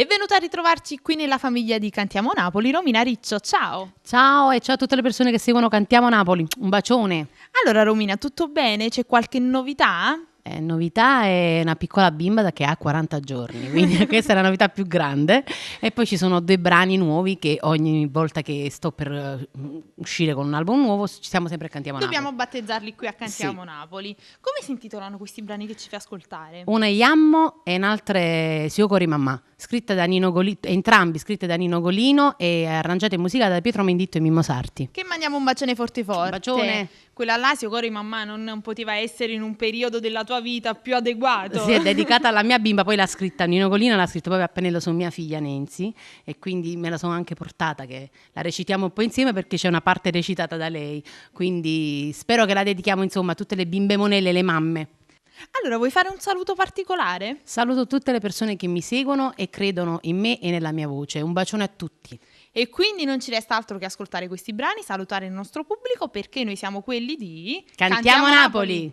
È venuta a ritrovarci qui nella famiglia di Cantiamo Napoli, Romina Riccio, ciao! Ciao e ciao a tutte le persone che seguono Cantiamo Napoli, un bacione. Allora Romina, tutto bene? C'è qualche novità? Novità è una piccola bimba che ha 40 giorni, quindi questa è la novità più grande. E poi ci sono 2 brani nuovi che ogni volta che sto per uscire con un album nuovo ci siamo sempre a Cantiamo Napoli. Dobbiamo battezzarli qui a Cantiamo Sì. Napoli. Come si intitolano questi brani che ci fai ascoltare? Una è Yammo e un'altra è Siocori Mamma, scritte da Nino Golino, entrambi scritte da Nino Golino e arrangiate e musicate da Pietro Menditto e Mimmo Sarti. Che mandiamo un bacione forte forte. Un bacione. Quella là, Siocori Mamma, non poteva essere in un periodo della tua vita più adeguato. Sì, è dedicata alla mia bimba, poi l'ha scritta Nino Golino, l'ha scritto proprio a pennello su mia figlia Nancy e quindi me la sono anche portata che la recitiamo un po' insieme perché c'è una parte recitata da lei, quindi spero che la dedichiamo insomma a tutte le bimbe monelle, le mamme. Allora, vuoi fare un saluto particolare? Saluto tutte le persone che mi seguono e credono in me e nella mia voce, un bacione a tutti. E quindi non ci resta altro che ascoltare questi brani, salutare il nostro pubblico perché noi siamo quelli di Cantiamo Napoli!